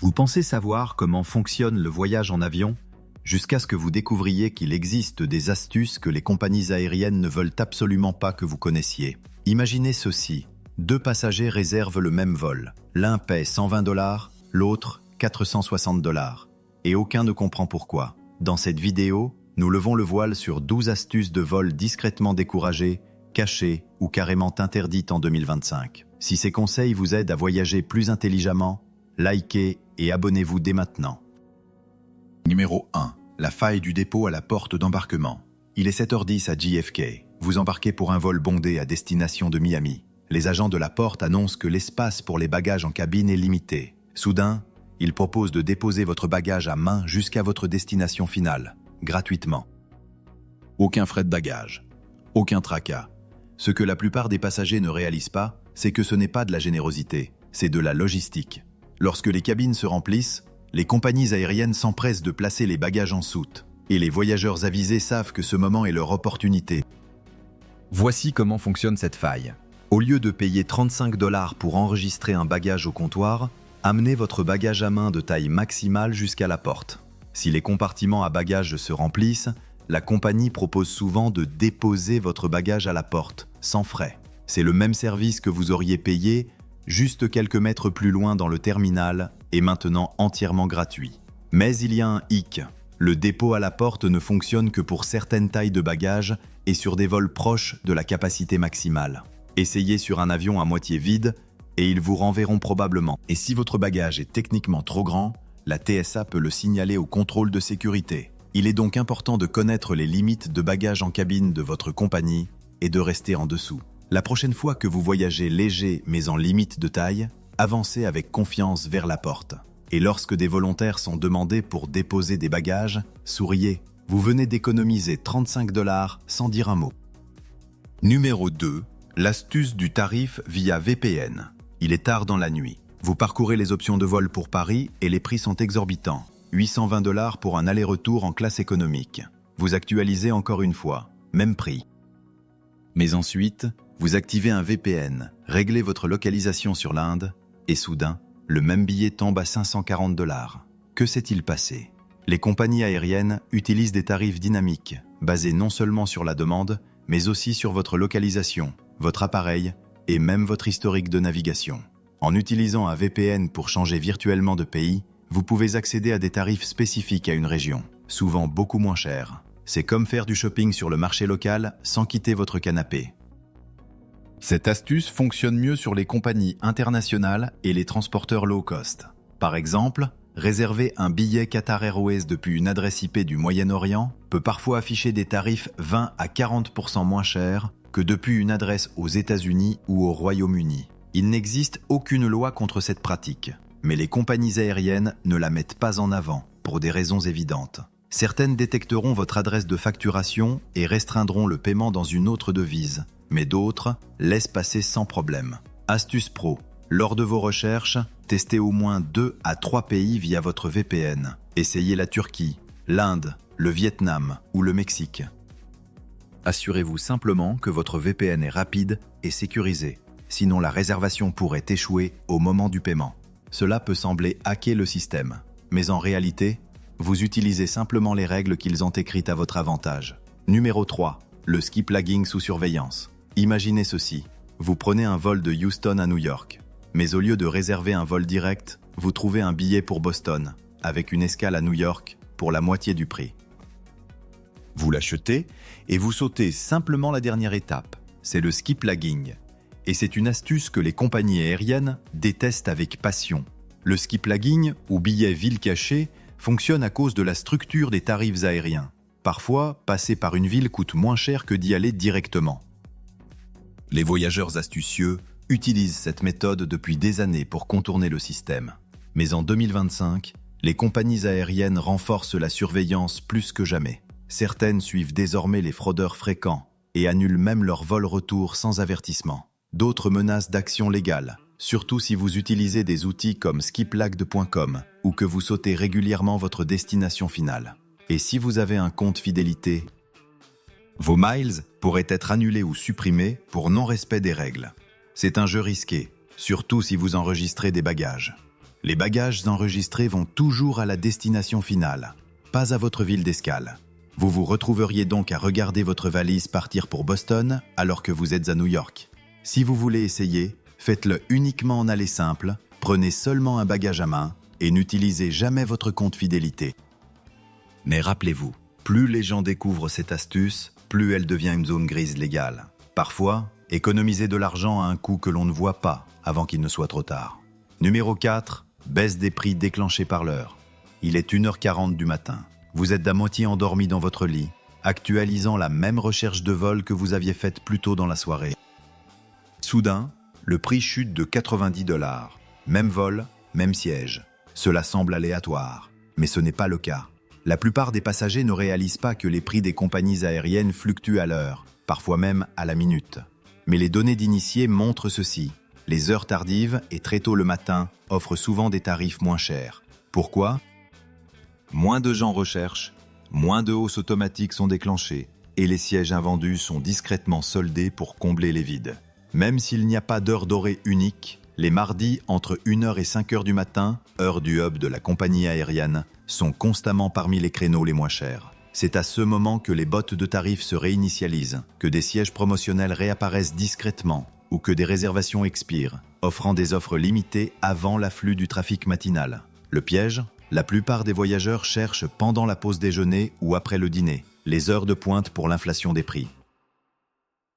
Vous pensez savoir comment fonctionne le voyage en avion, jusqu'à ce que vous découvriez qu'il existe des astuces que les compagnies aériennes ne veulent absolument pas que vous connaissiez. Imaginez ceci, 2 passagers réservent le même vol. L'un paie 120 $, l'autre 460 $. Et aucun ne comprend pourquoi. Dans cette vidéo, nous levons le voile sur 12 astuces de vol discrètement découragées, cachées ou carrément interdites en 2025. Si ces conseils vous aident à voyager plus intelligemment, likez et abonnez-vous dès maintenant. Numéro 1. La faille du dépôt à la porte d'embarquement. Il est 7h10 à JFK. Vous embarquez pour un vol bondé à destination de Miami. Les agents de la porte annoncent que l'espace pour les bagages en cabine est limité. Soudain, ils proposent de déposer votre bagage à main jusqu'à votre destination finale, gratuitement. Aucun frais de bagages, aucun tracas. Ce que la plupart des passagers ne réalisent pas, c'est que ce n'est pas de la générosité, c'est de la logistique. Lorsque les cabines se remplissent, les compagnies aériennes s'empressent de placer les bagages en soute. Et les voyageurs avisés savent que ce moment est leur opportunité. Voici comment fonctionne cette faille. Au lieu de payer 35 $ pour enregistrer un bagage au comptoir, amenez votre bagage à main de taille maximale jusqu'à la porte. Si les compartiments à bagages se remplissent, la compagnie propose souvent de déposer votre bagage à la porte, sans frais. C'est le même service que vous auriez payé juste quelques mètres plus loin dans le terminal et maintenant entièrement gratuit. Mais il y a un hic. Le dépôt à la porte ne fonctionne que pour certaines tailles de bagages et sur des vols proches de la capacité maximale. Essayez sur un avion à moitié vide et ils vous renverront probablement. Et si votre bagage est techniquement trop grand, la TSA peut le signaler au contrôle de sécurité. Il est donc important de connaître les limites de bagages en cabine de votre compagnie et de rester en dessous. La prochaine fois que vous voyagez léger mais en limite de taille, avancez avec confiance vers la porte. Et lorsque des volontaires sont demandés pour déposer des bagages, souriez. Vous venez d'économiser 35 $ sans dire un mot. Numéro 2. L'astuce du tarif via VPN. Il est tard dans la nuit. Vous parcourez les options de vol pour Paris et les prix sont exorbitants. 820 $ pour un aller-retour en classe économique. Vous actualisez encore une fois, même prix. Mais ensuite, vous activez un VPN, réglez votre localisation sur l'Inde, et soudain, le même billet tombe à 540 $. Que s'est-il passé? Les compagnies aériennes utilisent des tarifs dynamiques, basés non seulement sur la demande, mais aussi sur votre localisation, votre appareil et même votre historique de navigation. En utilisant un VPN pour changer virtuellement de pays, vous pouvez accéder à des tarifs spécifiques à une région, souvent beaucoup moins chers. C'est comme faire du shopping sur le marché local sans quitter votre canapé. Cette astuce fonctionne mieux sur les compagnies internationales et les transporteurs low cost. Par exemple, réserver un billet Qatar Airways depuis une adresse IP du Moyen-Orient peut parfois afficher des tarifs 20 à 40% moins chers que depuis une adresse aux États-Unis ou au Royaume-Uni. Il n'existe aucune loi contre cette pratique, mais les compagnies aériennes ne la mettent pas en avant pour des raisons évidentes. Certaines détecteront votre adresse de facturation et restreindront le paiement dans une autre devise, mais d'autres laissent passer sans problème. Astuce pro. Lors de vos recherches, testez au moins 2 à 3 pays via votre VPN. Essayez la Turquie, l'Inde, le Vietnam ou le Mexique. Assurez-vous simplement que votre VPN est rapide et sécurisé, sinon la réservation pourrait échouer au moment du paiement. Cela peut sembler hacker le système, mais en réalité, vous utilisez simplement les règles qu'ils ont écrites à votre avantage. Numéro 3. Le skip lagging sous surveillance. Imaginez ceci. Vous prenez un vol de Houston à New York, mais au lieu de réserver un vol direct, vous trouvez un billet pour Boston, avec une escale à New York pour la moitié du prix. Vous l'achetez et vous sautez simplement la dernière étape. C'est le skip lagging. Et c'est une astuce que les compagnies aériennes détestent avec passion. Le skip lagging, ou billet ville cachée, fonctionne à cause de la structure des tarifs aériens. Parfois, passer par une ville coûte moins cher que d'y aller directement. Les voyageurs astucieux utilisent cette méthode depuis des années pour contourner le système. Mais en 2025, les compagnies aériennes renforcent la surveillance plus que jamais. Certaines suivent désormais les fraudeurs fréquents et annulent même leur vol retour sans avertissement. D'autres menacent d'actions légales, surtout si vous utilisez des outils comme skiplagged.com ou que vous sautez régulièrement votre destination finale. Et si vous avez un compte fidélité, vos miles pourraient être annulés ou supprimés pour non-respect des règles. C'est un jeu risqué, surtout si vous enregistrez des bagages. Les bagages enregistrés vont toujours à la destination finale, pas à votre ville d'escale. Vous vous retrouveriez donc à regarder votre valise partir pour Boston alors que vous êtes à New York. Si vous voulez essayer, faites-le uniquement en aller simple, prenez seulement un bagage à main et n'utilisez jamais votre compte fidélité. Mais rappelez-vous, plus les gens découvrent cette astuce, plus elle devient une zone grise légale. Parfois, économisez de l'argent à un coût que l'on ne voit pas avant qu'il ne soit trop tard. Numéro 4, baisse des prix déclenchés par l'heure. Il est 1h40 du matin. Vous êtes à moitié endormi dans votre lit, actualisant la même recherche de vol que vous aviez faite plus tôt dans la soirée. Soudain, le prix chute de 90$. Même vol, même siège. Cela semble aléatoire, mais ce n'est pas le cas. La plupart des passagers ne réalisent pas que les prix des compagnies aériennes fluctuent à l'heure, parfois même à la minute. Mais les données d'initiés montrent ceci. Les heures tardives et très tôt le matin offrent souvent des tarifs moins chers. Pourquoi ? Moins de gens recherchent, moins de hausses automatiques sont déclenchées et les sièges invendus sont discrètement soldés pour combler les vides. Même s'il n'y a pas d'heure dorée unique, les mardis entre 1h et 5h du matin, heure du hub de la compagnie aérienne, sont constamment parmi les créneaux les moins chers. C'est à ce moment que les bottes de tarifs se réinitialisent, que des sièges promotionnels réapparaissent discrètement ou que des réservations expirent, offrant des offres limitées avant l'afflux du trafic matinal. Le piège ? La plupart des voyageurs cherchent pendant la pause déjeuner ou après le dîner, les heures de pointe pour l'inflation des prix.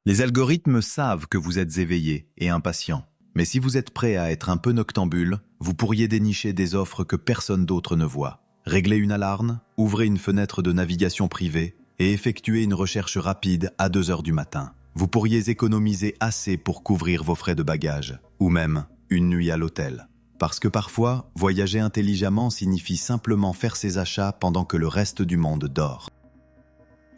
Les algorithmes savent que vous êtes éveillé et impatient, mais si vous êtes prêt à être un peu noctambule, vous pourriez dénicher des offres que personne d'autre ne voit. Réglez une alarme, ouvrez une fenêtre de navigation privée et effectuez une recherche rapide à 2h du matin. Vous pourriez économiser assez pour couvrir vos frais de bagages, ou même une nuit à l'hôtel. Parce que parfois, voyager intelligemment signifie simplement faire ses achats pendant que le reste du monde dort.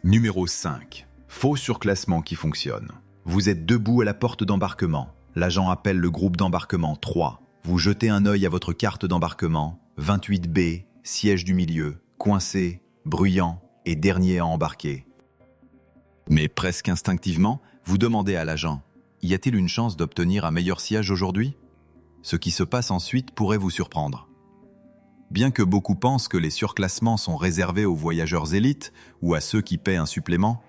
Numéro 5. Faux surclassement qui fonctionne. Vous êtes debout à la porte d'embarquement. L'agent appelle le groupe d'embarquement 3. Vous jetez un œil à votre carte d'embarquement. 28B, siège du milieu, coincé, bruyant et dernier à embarquer. Mais presque instinctivement, vous demandez à l'agent « Y a-t-il une chance d'obtenir un meilleur siège aujourd'hui ?» Ce qui se passe ensuite pourrait vous surprendre. Bien que beaucoup pensent que les surclassements sont réservés aux voyageurs élites ou à ceux qui paient un supplément,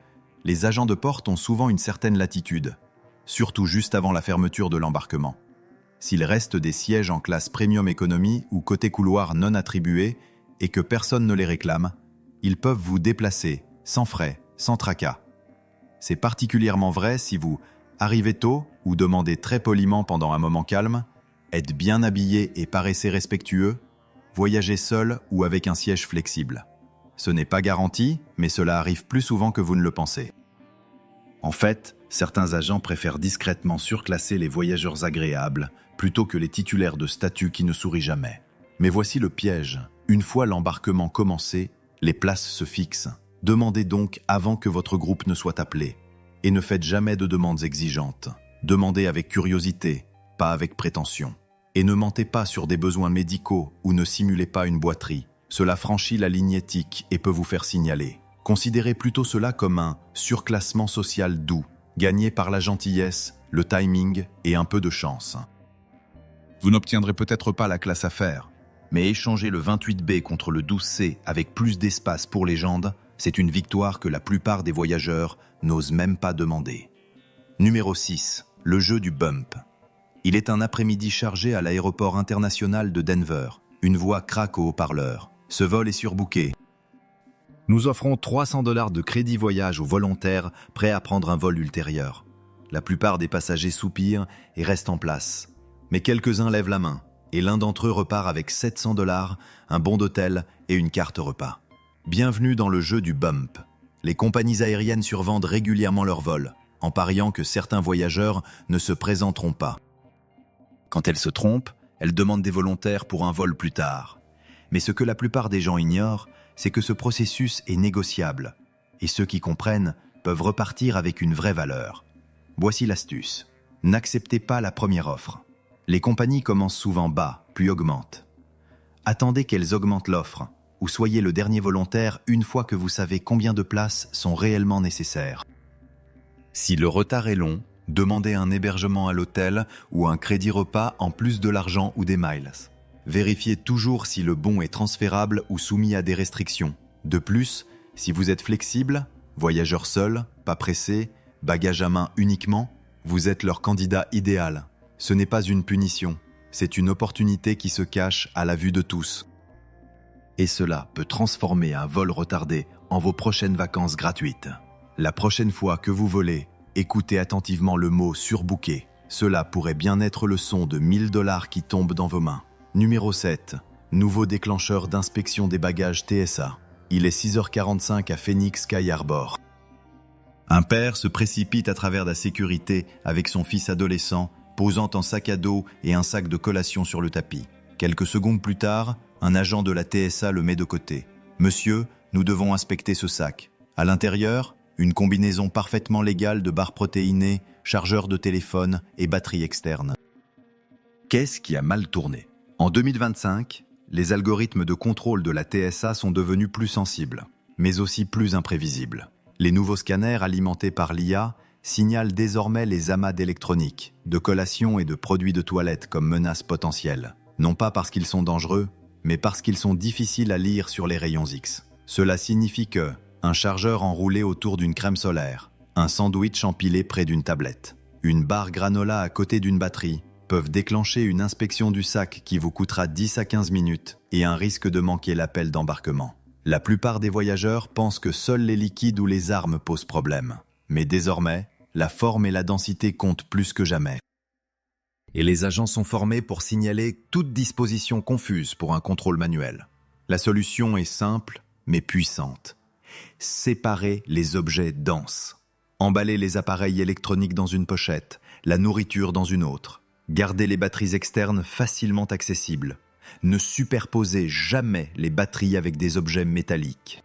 les agents de porte ont souvent une certaine latitude, surtout juste avant la fermeture de l'embarquement. S'il reste des sièges en classe premium économie ou côté couloir non attribués et que personne ne les réclame, ils peuvent vous déplacer, sans frais, sans tracas. C'est particulièrement vrai si vous arrivez tôt ou demandez très poliment pendant un moment calme, êtes bien habillé et paraissez respectueux, voyagez seul ou avec un siège flexible. Ce n'est pas garanti, mais cela arrive plus souvent que vous ne le pensez. En fait, certains agents préfèrent discrètement surclasser les voyageurs agréables plutôt que les titulaires de statut qui ne sourient jamais. Mais voici le piège. Une fois l'embarquement commencé, les places se fixent. Demandez donc avant que votre groupe ne soit appelé. Et ne faites jamais de demandes exigeantes. Demandez avec curiosité, pas avec prétention. Et ne mentez pas sur des besoins médicaux ou ne simulez pas une boiterie. Cela franchit la ligne éthique et peut vous faire signaler. Considérez plutôt cela comme un surclassement social doux, gagné par la gentillesse, le timing et un peu de chance. Vous n'obtiendrez peut-être pas la classe affaires, mais échanger le 28B contre le 12C avec plus d'espace pour les jambes, c'est une victoire que la plupart des voyageurs n'osent même pas demander. Numéro 6. Le jeu du bump. Il est un après-midi chargé à l'aéroport international de Denver. Une voix craque au haut-parleur. Ce vol est surbooké. Nous offrons $300 de crédit voyage aux volontaires prêts à prendre un vol ultérieur. La plupart des passagers soupirent et restent en place. Mais quelques-uns lèvent la main, et l'un d'entre eux repart avec $700, un bon d'hôtel et une carte repas. Bienvenue dans le jeu du bump. Les compagnies aériennes survendent régulièrement leurs vols, en pariant que certains voyageurs ne se présenteront pas. Quand elles se trompent, elles demandent des volontaires pour un vol plus tard. Mais ce que la plupart des gens ignorent, c'est que ce processus est négociable, et ceux qui comprennent peuvent repartir avec une vraie valeur. Voici l'astuce. N'acceptez pas la première offre. Les compagnies commencent souvent bas, puis augmentent. Attendez qu'elles augmentent l'offre, ou soyez le dernier volontaire une fois que vous savez combien de places sont réellement nécessaires. Si le retard est long, demandez un hébergement à l'hôtel ou un crédit repas en plus de l'argent ou des miles. Vérifiez toujours si le bon est transférable ou soumis à des restrictions. De plus, si vous êtes flexible, voyageur seul, pas pressé, bagage à main uniquement, vous êtes leur candidat idéal. Ce n'est pas une punition, c'est une opportunité qui se cache à la vue de tous. Et cela peut transformer un vol retardé en vos prochaines vacances gratuites. La prochaine fois que vous volez, écoutez attentivement le mot surbooké. Cela pourrait bien être le son de 1000 $ qui tombe dans vos mains. Numéro 7. Nouveau déclencheur d'inspection des bagages TSA. Il est 6h45 à Phoenix Sky Harbor. Un père se précipite à travers la sécurité avec son fils adolescent, posant un sac à dos et un sac de collation sur le tapis. Quelques secondes plus tard, un agent de la TSA le met de côté. « Monsieur, nous devons inspecter ce sac. À l'intérieur, une combinaison parfaitement légale de barres protéinées, chargeur de téléphone et batterie externe. » Qu'est-ce qui a mal tourné ? En 2025, les algorithmes de contrôle de la TSA sont devenus plus sensibles, mais aussi plus imprévisibles. Les nouveaux scanners alimentés par l'IA signalent désormais les amas d'électronique, de collations et de produits de toilette comme menaces potentielles. Non pas parce qu'ils sont dangereux, mais parce qu'ils sont difficiles à lire sur les rayons X. Cela signifie que un chargeur enroulé autour d'une crème solaire, un sandwich empilé près d'une tablette, une barre granola à côté d'une batterie, peuvent déclencher une inspection du sac qui vous coûtera 10 à 15 minutes et un risque de manquer l'appel d'embarquement. La plupart des voyageurs pensent que seuls les liquides ou les armes posent problème. Mais désormais, la forme et la densité comptent plus que jamais. Et les agents sont formés pour signaler toute disposition confuse pour un contrôle manuel. La solution est simple, mais puissante. Séparer les objets denses. Emballer les appareils électroniques dans une pochette, la nourriture dans une autre. Garder les batteries externes facilement accessibles. Ne superposez jamais les batteries avec des objets métalliques.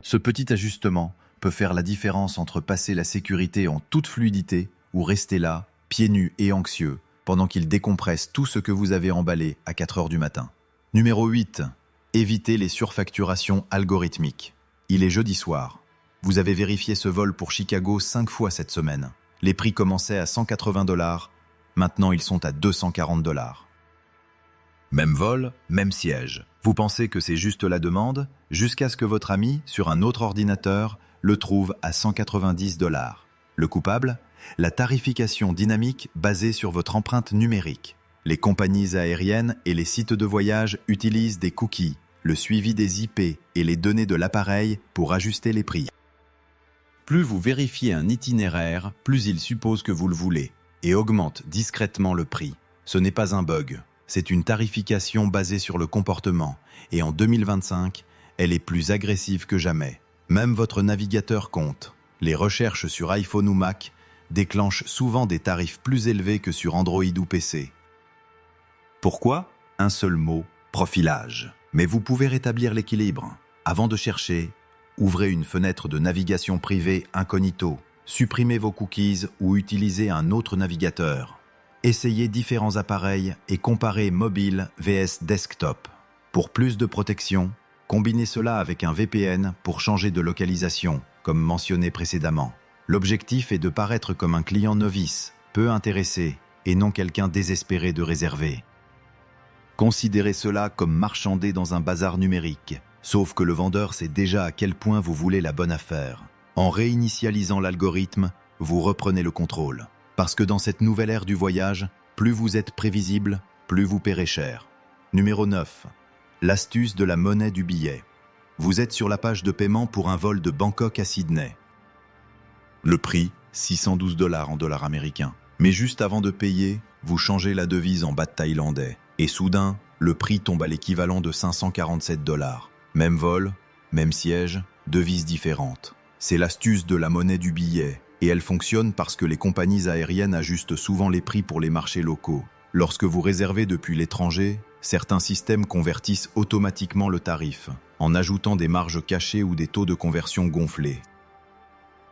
Ce petit ajustement peut faire la différence entre passer la sécurité en toute fluidité ou rester là, pieds nus et anxieux, pendant qu'il décompresse tout ce que vous avez emballé à 4 heures du matin. Numéro 8. Évitez les surfacturations algorithmiques. Il est jeudi soir. Vous avez vérifié ce vol pour Chicago 5 fois cette semaine. Les prix commençaient à 180 $. Maintenant, ils sont à 240 $. Même vol, même siège. Vous pensez que c'est juste la demande, jusqu'à ce que votre ami, sur un autre ordinateur, le trouve à 190 $. Le coupable ? La tarification dynamique basée sur votre empreinte numérique. Les compagnies aériennes et les sites de voyage utilisent des cookies, le suivi des IP et les données de l'appareil pour ajuster les prix. Plus vous vérifiez un itinéraire, plus il suppose que vous le voulez et augmente discrètement le prix. Ce n'est pas un bug, c'est une tarification basée sur le comportement et en 2025, elle est plus agressive que jamais. Même votre navigateur compte. Les recherches sur iPhone ou Mac déclenchent souvent des tarifs plus élevés que sur Android ou PC. Pourquoi ? Un seul mot, profilage. Mais vous pouvez rétablir l'équilibre. Avant de chercher, ouvrez une fenêtre de navigation privée incognito, supprimez vos cookies ou utilisez un autre navigateur. Essayez différents appareils et comparez mobile vs desktop. Pour plus de protection, combinez cela avec un VPN pour changer de localisation, comme mentionné précédemment. L'objectif est de paraître comme un client novice, peu intéressé, et non quelqu'un désespéré de réserver. Considérez cela comme marchander dans un bazar numérique, sauf que le vendeur sait déjà à quel point vous voulez la bonne affaire. En réinitialisant l'algorithme, vous reprenez le contrôle. Parce que dans cette nouvelle ère du voyage, plus vous êtes prévisible, plus vous paierez cher. Numéro 9. L'astuce de la monnaie du billet. Vous êtes sur la page de paiement pour un vol de Bangkok à Sydney. Le prix, 612 $ en dollars américains. Mais juste avant de payer, vous changez la devise en baht thaïlandais. Et soudain, le prix tombe à l'équivalent de 547 $. Même vol, même siège, devise différente. C'est l'astuce de la monnaie du billet. Et elle fonctionne parce que les compagnies aériennes ajustent souvent les prix pour les marchés locaux. Lorsque vous réservez depuis l'étranger, certains systèmes convertissent automatiquement le tarif, en ajoutant des marges cachées ou des taux de conversion gonflés.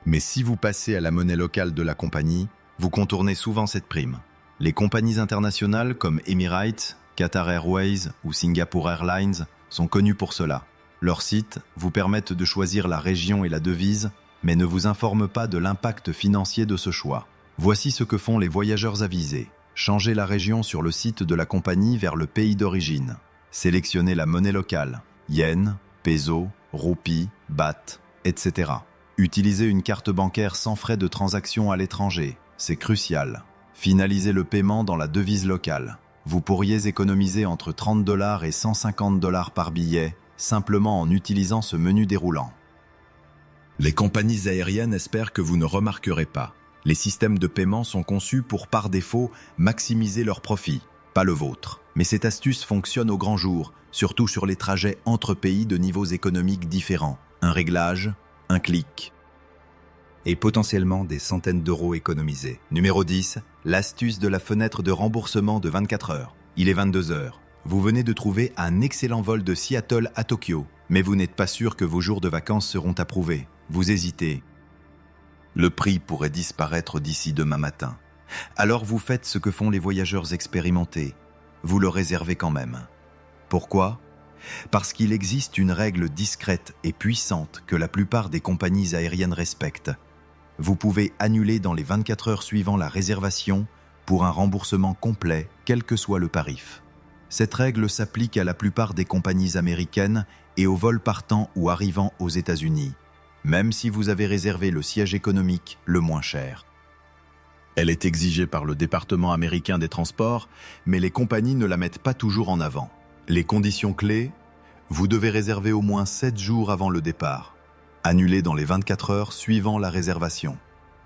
Mais si vous passez à la monnaie locale de la compagnie, vous contournez souvent cette prime. Les compagnies internationales comme Emirates, Qatar Airways ou Singapore Airlines sont connues pour cela. Leurs sites vous permettent de choisir la région et la devise, mais ne vous informent pas de l'impact financier de ce choix. Voici ce que font les voyageurs avisés. Changez la région sur le site de la compagnie vers le pays d'origine. Sélectionnez la monnaie locale, yen, peso, roupie, baht, etc. Utilisez une carte bancaire sans frais de transaction à l'étranger, c'est crucial. Finalisez le paiement dans la devise locale. Vous pourriez économiser entre 30 $ et 150 $ par billet, simplement en utilisant ce menu déroulant. Les compagnies aériennes espèrent que vous ne remarquerez pas. Les systèmes de paiement sont conçus pour, par défaut, maximiser leurs profits, pas le vôtre. Mais cette astuce fonctionne au grand jour, surtout sur les trajets entre pays de niveaux économiques différents. Un réglage, un clic. Et potentiellement des centaines d'euros économisés. Numéro 10, l'astuce de la fenêtre de remboursement de 24 heures. Il est 22 heures. Vous venez de trouver un excellent vol de Seattle à Tokyo, mais vous n'êtes pas sûr que vos jours de vacances seront approuvés. Vous hésitez. Le prix pourrait disparaître d'ici demain matin. Alors vous faites ce que font les voyageurs expérimentés. Vous le réservez quand même. Pourquoi ? Parce qu'il existe une règle discrète et puissante que la plupart des compagnies aériennes respectent. Vous pouvez annuler dans les 24 heures suivant la réservation pour un remboursement complet, quel que soit le tarif. Cette règle s'applique à la plupart des compagnies américaines et aux vols partant ou arrivant aux États-Unis, même si vous avez réservé le siège économique le moins cher. Elle est exigée par le département américain des transports, mais les compagnies ne la mettent pas toujours en avant. Les conditions clés, vous devez réserver au moins 7 jours avant le départ. Annuler dans les 24 heures suivant la réservation.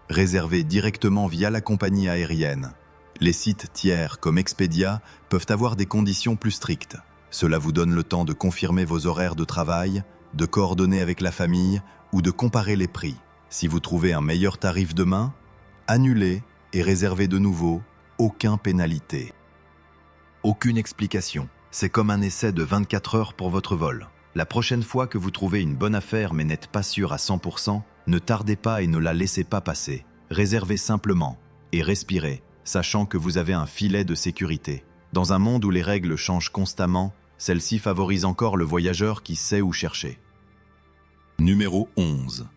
Réserver directement via la compagnie aérienne. Les sites tiers comme Expedia peuvent avoir des conditions plus strictes. Cela vous donne le temps de confirmer vos horaires de travail, de coordonner avec la famille ou de comparer les prix. Si vous trouvez un meilleur tarif demain, annulez et réservez de nouveau, aucune pénalité. Aucune explication. C'est comme un essai de 24 heures pour votre vol. La prochaine fois que vous trouvez une bonne affaire mais n'êtes pas sûr à 100%, ne tardez pas et ne la laissez pas passer. Réservez simplement et respirez, sachant que vous avez un filet de sécurité. Dans un monde où les règles changent constamment, celle-ci favorise encore le voyageur qui sait où chercher. Numéro 11.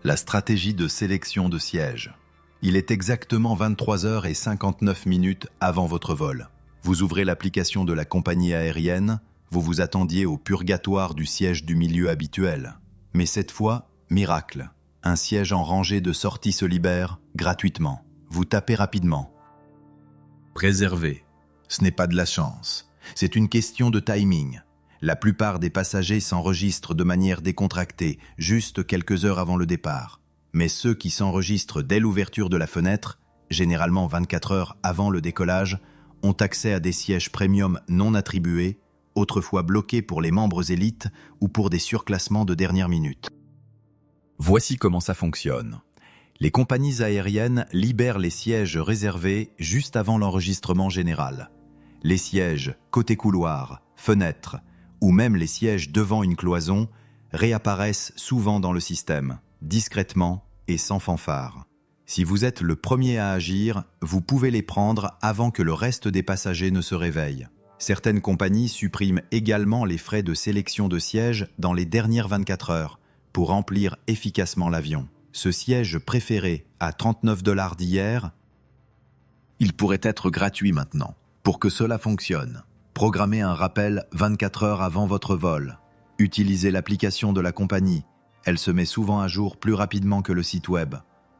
La stratégie de sélection de sièges. Il est exactement 23h59 avant votre vol. Vous ouvrez l'application de la compagnie aérienne, vous vous attendiez au purgatoire du siège du milieu habituel. Mais cette fois, miracle. Un siège en rangée de sortie se libère gratuitement. Vous tapez rapidement. Réservé. Ce n'est pas de la chance. C'est une question de timing. La plupart des passagers s'enregistrent de manière décontractée, juste quelques heures avant le départ. Mais ceux qui s'enregistrent dès l'ouverture de la fenêtre, généralement 24 heures avant le décollage, ont accès à des sièges premium non attribués, autrefois bloqués pour les membres élites ou pour des surclassements de dernière minute. Voici comment ça fonctionne. Les compagnies aériennes libèrent les sièges réservés juste avant l'enregistrement général. Les sièges côté couloir, fenêtre, ou même les sièges devant une cloison réapparaissent souvent dans le système, discrètement et sans fanfare. Si vous êtes le premier à agir, vous pouvez les prendre avant que le reste des passagers ne se réveille. Certaines compagnies suppriment également les frais de sélection de sièges dans les dernières 24 heures pour remplir efficacement l'avion. Ce siège préféré à 39 $ d'hier, il pourrait être gratuit maintenant. Pour que cela fonctionne, programmez un rappel 24 heures avant votre vol. Utilisez l'application de la compagnie. Elle se met souvent à jour plus rapidement que le site web.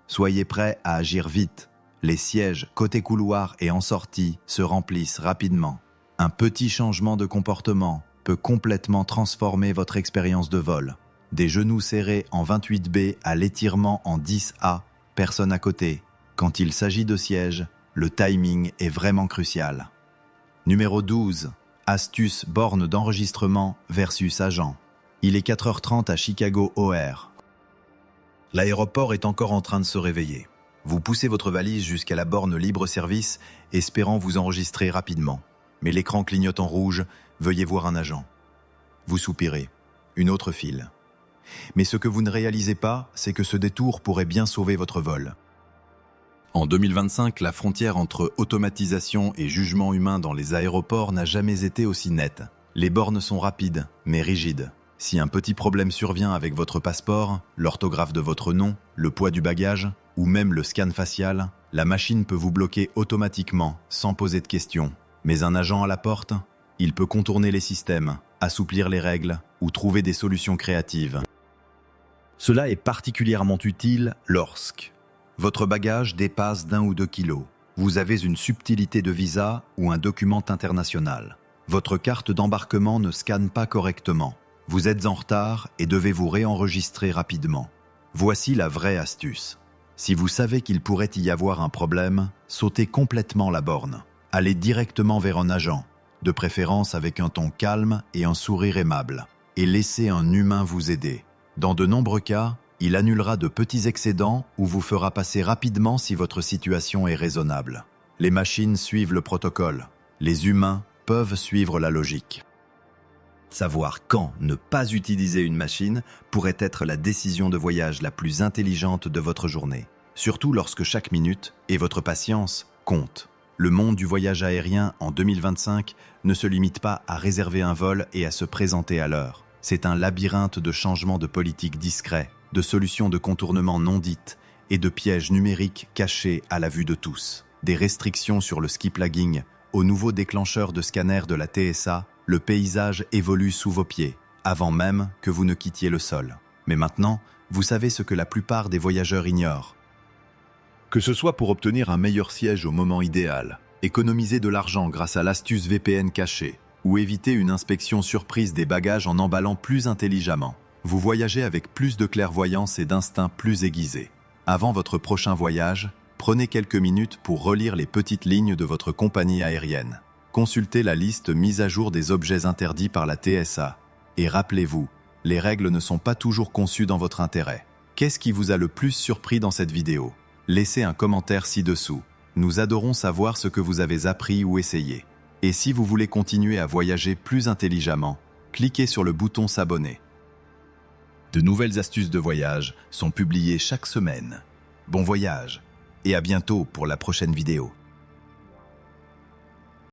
Soyez prêts à agir vite. Les sièges côté couloir et en sortie se remplissent rapidement. Un petit changement de comportement peut complètement transformer votre expérience de vol. Des genoux serrés en 28B à l'étirement en 10A, personne à côté. Quand il s'agit de sièges, le timing est vraiment crucial. Numéro 12. Astuce borne d'enregistrement versus agent. Il est 4h30 à Chicago OR. L'aéroport est encore en train de se réveiller. Vous poussez votre valise jusqu'à la borne libre-service, espérant vous enregistrer rapidement. Mais l'écran clignote en rouge, veuillez voir un agent. Vous soupirez. Une autre file. Mais ce que vous ne réalisez pas, c'est que ce détour pourrait bien sauver votre vol. En 2025, la frontière entre automatisation et jugement humain dans les aéroports n'a jamais été aussi nette. Les bornes sont rapides, mais rigides. Si un petit problème survient avec votre passeport, l'orthographe de votre nom, le poids du bagage, ou même le scan facial, La machine peut vous bloquer automatiquement, sans poser de questions. Mais un agent à la porte, il peut contourner les systèmes, assouplir les règles ou trouver des solutions créatives. Cela est particulièrement utile lorsque votre bagage dépasse d'1 ou 2 kilos. Vous avez une subtilité de visa ou un document international. Votre carte d'embarquement ne scanne pas correctement. Vous êtes en retard et devez vous réenregistrer rapidement. Voici la vraie astuce. Si vous savez qu'il pourrait y avoir un problème, sautez complètement la borne. Allez directement vers un agent, de préférence avec un ton calme et un sourire aimable, et laissez un humain vous aider. Dans de nombreux cas, il annulera de petits excédents ou vous fera passer rapidement si votre situation est raisonnable. Les machines suivent le protocole. Les humains peuvent suivre la logique. Savoir quand ne pas utiliser une machine pourrait être la décision de voyage la plus intelligente de votre journée. Surtout lorsque chaque minute et votre patience comptent. Le monde du voyage aérien en 2025 ne se limite pas à réserver un vol et à se présenter à l'heure. C'est un labyrinthe de changements de politique discrets, de solutions de contournement non dites et de pièges numériques cachés à la vue de tous. Des restrictions sur le skiplagging aux nouveaux déclencheurs de scanners de la TSA, le paysage évolue sous vos pieds, avant même que vous ne quittiez le sol. Mais maintenant, vous savez ce que la plupart des voyageurs ignorent. Que ce soit pour obtenir un meilleur siège au moment idéal, économiser de l'argent grâce à l'astuce VPN cachée, ou éviter une inspection surprise des bagages en emballant plus intelligemment, vous voyagez avec plus de clairvoyance et d'instinct plus aiguisé. Avant votre prochain voyage, prenez quelques minutes pour relire les petites lignes de votre compagnie aérienne. Consultez la liste mise à jour des objets interdits par la TSA. Et rappelez-vous, les règles ne sont pas toujours conçues dans votre intérêt. Qu'est-ce qui vous a le plus surpris dans cette vidéo ? Laissez un commentaire ci-dessous. Nous adorons savoir ce que vous avez appris ou essayé. Et si vous voulez continuer à voyager plus intelligemment, cliquez sur le bouton s'abonner. De nouvelles astuces de voyage sont publiées chaque semaine. Bon voyage et à bientôt pour la prochaine vidéo.